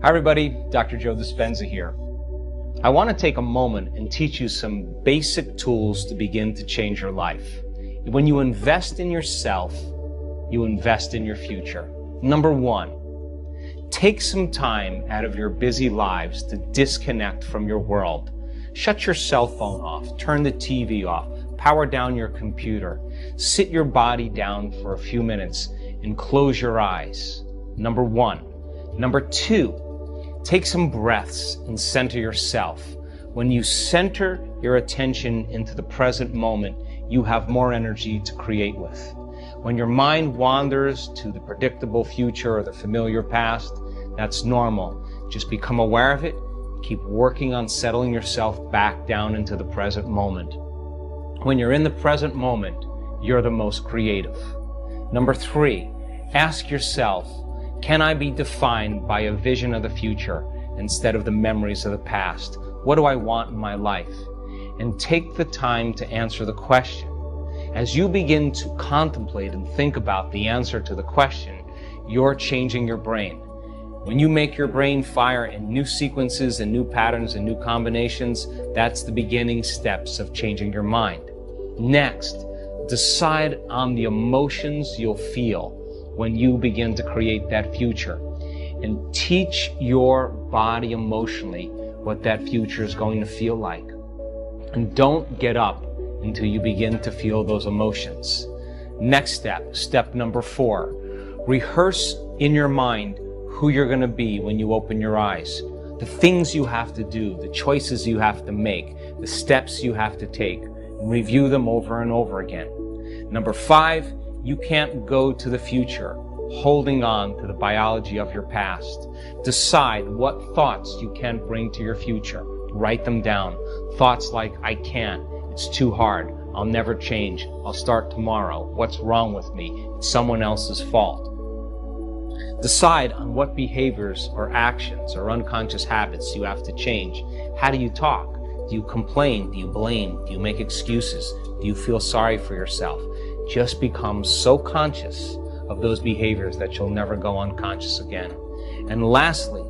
Hi everybody, Dr. Joe Dispenza here. I want to take a moment and teach you some basic tools to begin to change your life. When you invest in yourself, you invest in your future. Number one, take some time out of your busy lives to disconnect from your world. Shut your cell phone off, turn the TV off, power down your computer, sit your body down for a few minutes and close your eyes. Number one. Number two, take some breaths and center yourself. When you center your attention into the present moment, you have more energy to create with. When your mind wanders to the predictable future or the familiar past, that's normal. Just become aware of it. Keep working on settling yourself back down into the present moment. When you're in the present moment, you're the most creative. Number three, ask yourself, can I be defined by a vision of the future instead of the memories of the past? What do I want in my life? And take the time to answer the question. As you begin to contemplate and think about the answer to the question, you're changing your brain. When you make your brain fire in new sequences and new patterns and new combinations, that's the beginning steps of changing your mind. Next, decide on the emotions you'll feel when you begin to create that future, and teach your body emotionally what that future is going to feel like. And don't get up until you begin to feel those emotions. Next step, step number four, rehearse in your mind who you're going to be when you open your eyes, the things you have to do, the choices you have to make, the steps you have to take, and review them over and over again. Number five, you can't go to the future holding on to the biology of your past. Decide what thoughts you can bring to your future. Write them down. Thoughts like, I can't, it's too hard, I'll never change, I'll start tomorrow, what's wrong with me, it's someone else's fault. Decide on what behaviors or actions or unconscious habits you have to change. How do you talk? Do you complain? Do you blame? Do you make excuses? Do you feel sorry for yourself? Just become so conscious of those behaviors that you'll never go unconscious again. And lastly,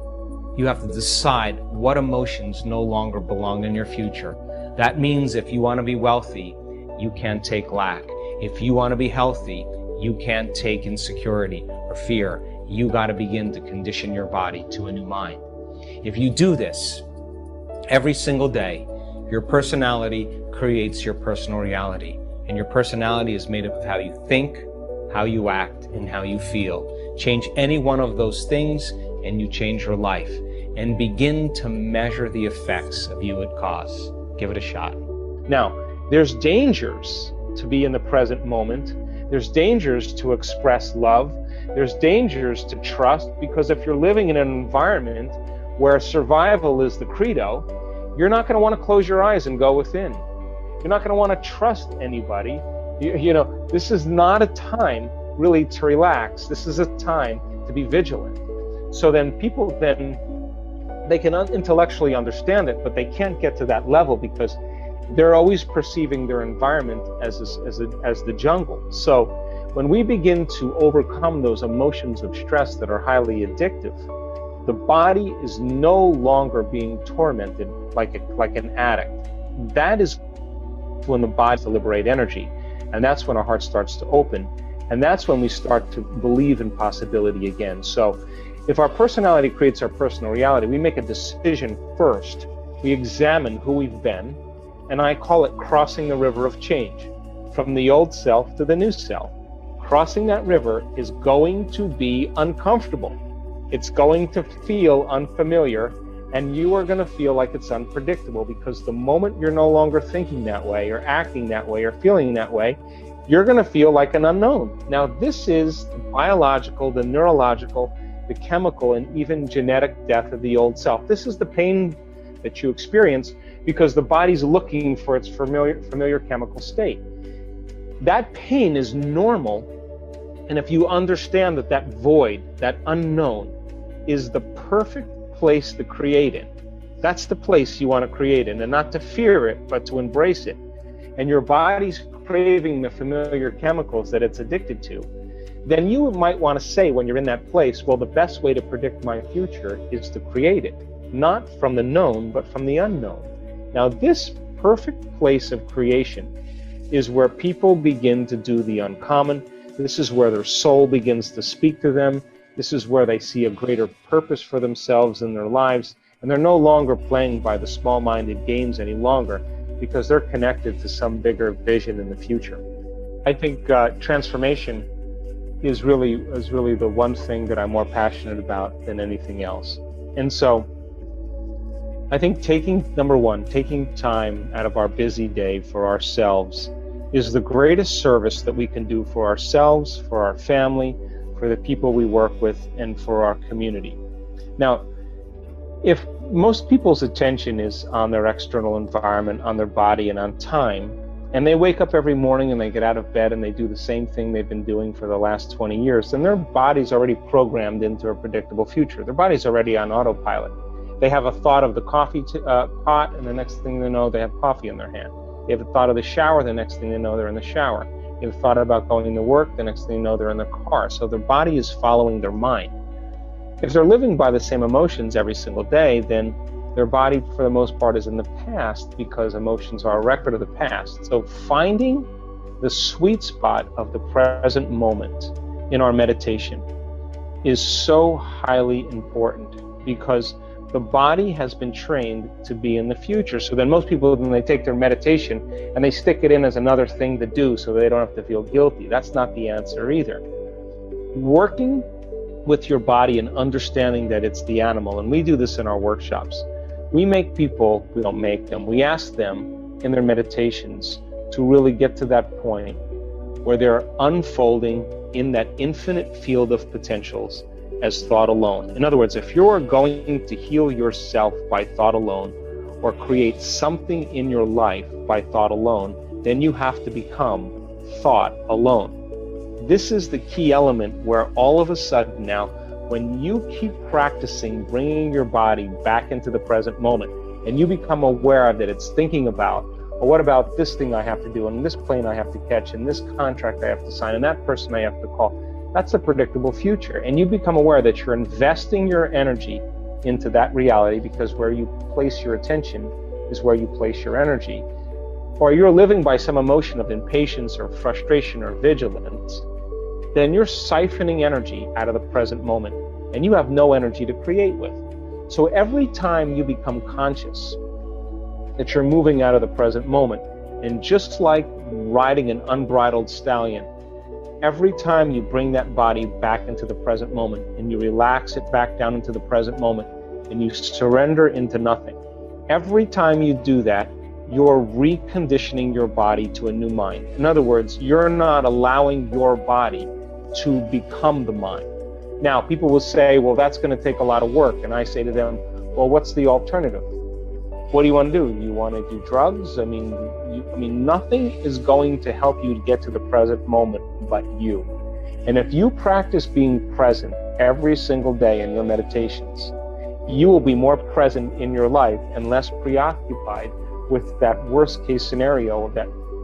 you have to decide what emotions no longer belong in your future. That means if you want to be wealthy, you can't take lack. If you want to be healthy, you can't take insecurity or fear. You got to begin to condition your body to a new mind. If you do this every single day, your personality creates your personal reality. And your personality is made up of how you think, how you act, and how you feel. Change any one of those things and you change your life. And begin to measure the effects of you it cause. Give it a shot. Now, there's dangers to be in the present moment. There's dangers to express love. There's dangers to trust, because if you're living in an environment where survival is the credo, you're not going to want to close your eyes and go within. You're not going to want to trust anybody. You know, this is not a time really to relax. This is a time to be vigilant. So then people they can intellectually understand it, but they can't get to that level because they're always perceiving their environment as the jungle. So when we begin to overcome those emotions of stress that are highly addictive, the body is no longer being tormented like an addict. That is when the body starts to liberate energy, and that's when our heart starts to open, and that's when we start to believe in possibility again. So if our personality creates our personal reality, we make a decision first. We examine who we've been, and I call it crossing the river of change, from the old self to the new self. Crossing that river is going to be uncomfortable. It's going to feel unfamiliar, and you are going to feel like it's unpredictable, because the moment you're no longer thinking that way or acting that way or feeling that way, you're going to feel like an unknown. Now, this is the biological, the neurological, the chemical, and even genetic death of the old self. This is the pain that you experience because the body's looking for its familiar chemical state. That pain is normal, and if you understand that that void, that unknown, is the perfect place to create in, that's the place you want to create in, and not to fear it, but to embrace it. And your body's craving the familiar chemicals that it's addicted to. then you might want to say when you're in that place, well, the best way to predict my future is to create it, not from the known, but from the unknown. Now, this perfect place of creation is where people begin to do the uncommon. This is where their soul begins to speak to them. This is where they see a greater purpose for themselves in their lives, and they're no longer playing by the small-minded games any longer because they're connected to some bigger vision in the future. I think transformation is really the one thing that I'm more passionate about than anything else. And so I think number one, taking time out of our busy day for ourselves is the greatest service that we can do for ourselves, for our family, for the people we work with, and for our community. Now, if most people's attention is on their external environment, on their body, and on time, and they wake up every morning and they get out of bed and they do the same thing they've been doing for the last 20 years, then their body's already programmed into a predictable future. Their body's already on autopilot. They have a thought of the coffee pot, and the next thing they know, they have coffee in their hand. They have a thought of the shower, the next thing they know, they're in the shower. They have a thought about going to work, the next thing they know, they're in the car. So their body is following their mind. If they're living by the same emotions every single day, then their body, for the most part, is in the past because emotions are a record of the past. So finding the sweet spot of the present moment in our meditation is so highly important because the body has been trained to be in the future. So then most people, when they take their meditation and they stick it in as another thing to do so they don't have to feel guilty, that's not the answer either. Working with your body and understanding that it's the animal, and we do this in our workshops. We don't make them, we ask them in their meditations to really get to that point where they're unfolding in that infinite field of potentials as thought alone. In other words, if you're going to heal yourself by thought alone or create something in your life by thought alone, then you have to become thought alone. This is the key element where all of a sudden now, when you keep practicing bringing your body back into the present moment and you become aware that it's thinking about, well, what about this thing I have to do, and this plane I have to catch, and this contract I have to sign, and that person I have to call, that's a predictable future. And you become aware that you're investing your energy into that reality because where you place your attention is where you place your energy. Or you're living by some emotion of impatience or frustration or vigilance, then you're siphoning energy out of the present moment and you have no energy to create with. So every time you become conscious that you're moving out of the present moment, and just like riding an unbridled stallion, every time you bring that body back into the present moment and you relax it back down into the present moment and you surrender into nothing, every time you do that, you're reconditioning your body to a new mind. In other words, you're not allowing your body to become the mind. Now, people will say, well, that's going to take a lot of work. And I say to them, well, what's the alternative? What do you want to do? You want to do drugs? I mean, nothing is going to help you to get to the present moment but you. And if you practice being present every single day in your meditations, you will be more present in your life and less preoccupied with that worst case scenario,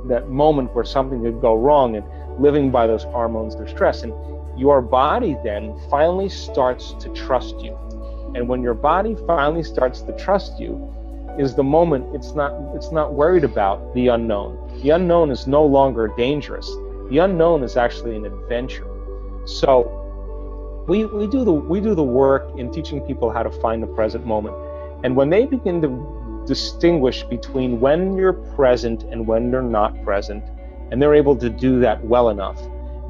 that moment where something could go wrong, and living by those hormones of stress. And your body then finally starts to trust you. And when your body finally starts to trust you is the moment it's not worried about the unknown. The unknown is no longer dangerous. The unknown is actually an adventure. So we do the work in teaching people how to find the present moment. And when they begin to distinguish between when you're present and when you're not present, and they're able to do that well enough,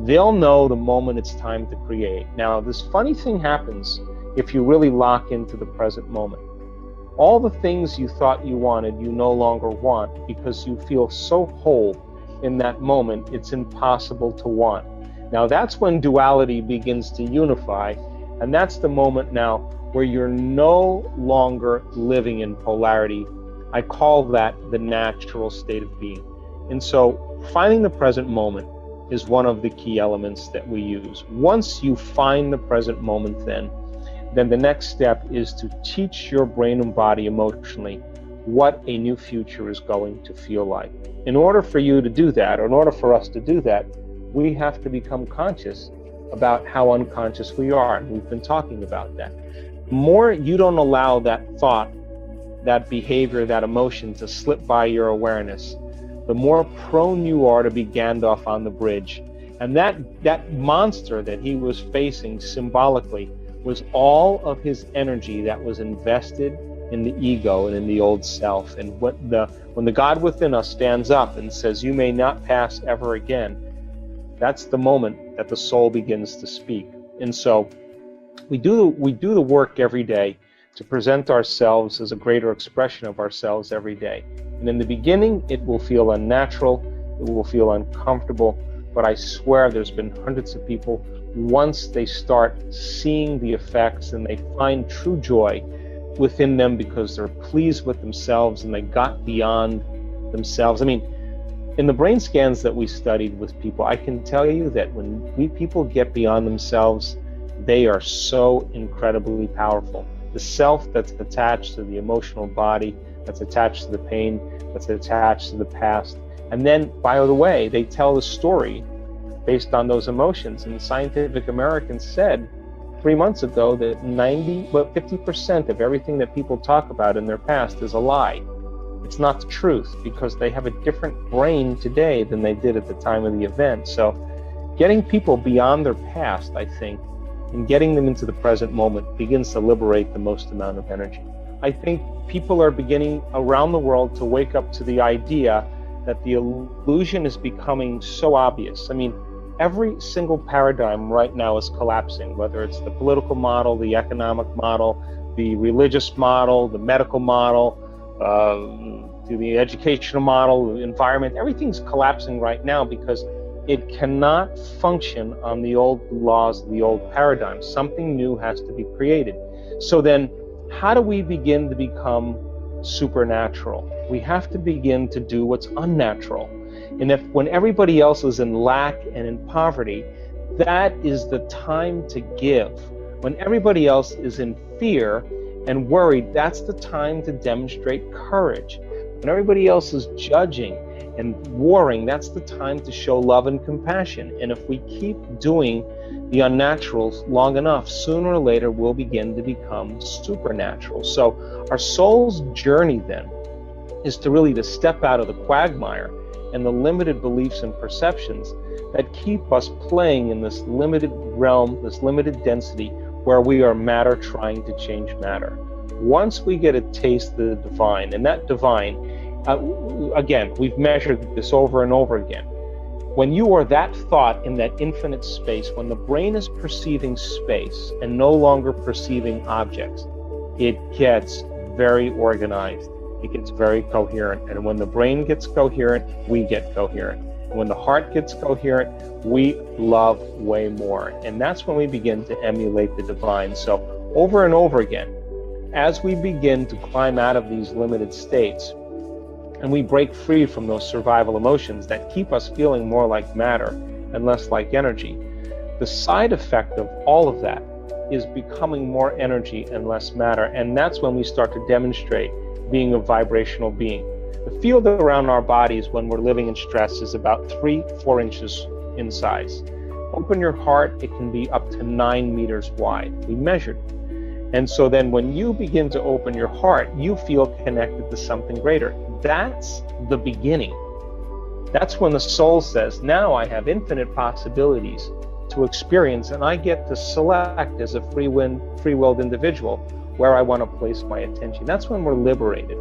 they'll know the moment it's time to create. Now, this funny thing happens if you really lock into the present moment. All the things you thought you wanted, you no longer want because you feel so whole in that moment, it's impossible to want. Now, that's when duality begins to unify, and that's the moment now where you're no longer living in polarity. I call that the natural state of being. And so finding the present moment is one of the key elements that we use. Once you find the present moment, then the next step is to teach your brain and body emotionally what a new future is going to feel like. In order for you to do that, or in order for us to do that, we have to become conscious about how unconscious we are, and we've been talking about that. The more you don't allow that thought, that behavior, that emotion to slip by your awareness, the more prone you are to be Gandalf on the bridge. And that monster that he was facing symbolically was all of his energy that was invested in the ego and in the old self. And when the God within us stands up and says, "You may not pass ever again," that's the moment that the soul begins to speak. And so we do the work every day to present ourselves as a greater expression of ourselves every day. And in the beginning, it will feel unnatural, it will feel uncomfortable, but I swear there's been hundreds of people, once they start seeing the effects and they find true joy within them because they're pleased with themselves and they got beyond themselves. I mean, in the brain scans that we studied with people, I can tell you that when people get beyond themselves, they are so incredibly powerful. The self that's attached to the emotional body, that's attached to the pain, that's attached to the past. And then, by the way, they tell the story based on those emotions. And Scientific American said 3 months ago that 50% of everything that people talk about in their past is a lie. It's not the truth, because they have a different brain today than they did at the time of the event. So getting people beyond their past, I think, and getting them into the present moment begins to liberate the most amount of energy. I think people are beginning around the world to wake up to the idea that the illusion is becoming so obvious. I mean, every single paradigm right now is collapsing, whether it's the political model, the economic model, the religious model, the medical model, the educational model, the environment. Everything's collapsing right now because it cannot function on the old laws, the old paradigms. Something new has to be created. So then, how do we begin to become supernatural? We have to begin to do what's unnatural. And when everybody else is in lack and in poverty, that is the time to give. When everybody else is in fear and worried, that's the time to demonstrate courage. When everybody else is judging and warring, that's the time to show love and compassion. And if we keep doing the unnaturals long enough, sooner or later we'll begin to become supernatural. So our soul's journey then is to step out of the quagmire and the limited beliefs and perceptions that keep us playing in this limited realm, this limited density, where we are matter trying to change matter. Once we get a taste of the divine, and that divine, again, we've measured this over and over again. When you are that thought in that infinite space, when the brain is perceiving space and no longer perceiving objects, it gets very organized. It gets very coherent. And when the brain gets coherent, we get coherent. When the heart gets coherent, we love way more. And that's when we begin to emulate the divine. So over and over again, as we begin to climb out of these limited states, and we break free from those survival emotions that keep us feeling more like matter and less like energy, the side effect of all of that is becoming more energy and less matter. And that's when we start to demonstrate being a vibrational being. The field around our bodies when we're living in stress is about 3-4 inches in size. Open your heart, it can be up to 9 meters wide. We measured. And so then when you begin to open your heart, you feel connected to something greater. That's the beginning. That's when the soul says, now I have infinite possibilities to experience, and I get to select as a free-willed individual where I want to place my attention. That's when we're liberated.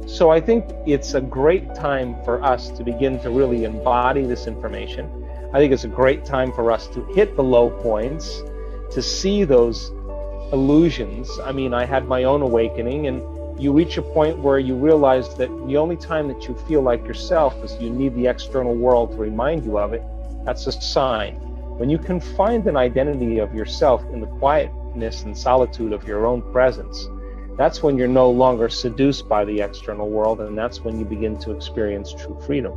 So I think it's a great time for us to begin to really embody this information. I think it's a great time for us to hit the low points, to see those illusions. I mean, I had my own awakening, and you reach a point where you realize that the only time that you feel like yourself is you need the external world to remind you of it. That's a sign. When you can find an identity of yourself in the quietness and solitude of your own presence, that's when you're no longer seduced by the external world, and that's when you begin to experience true freedom.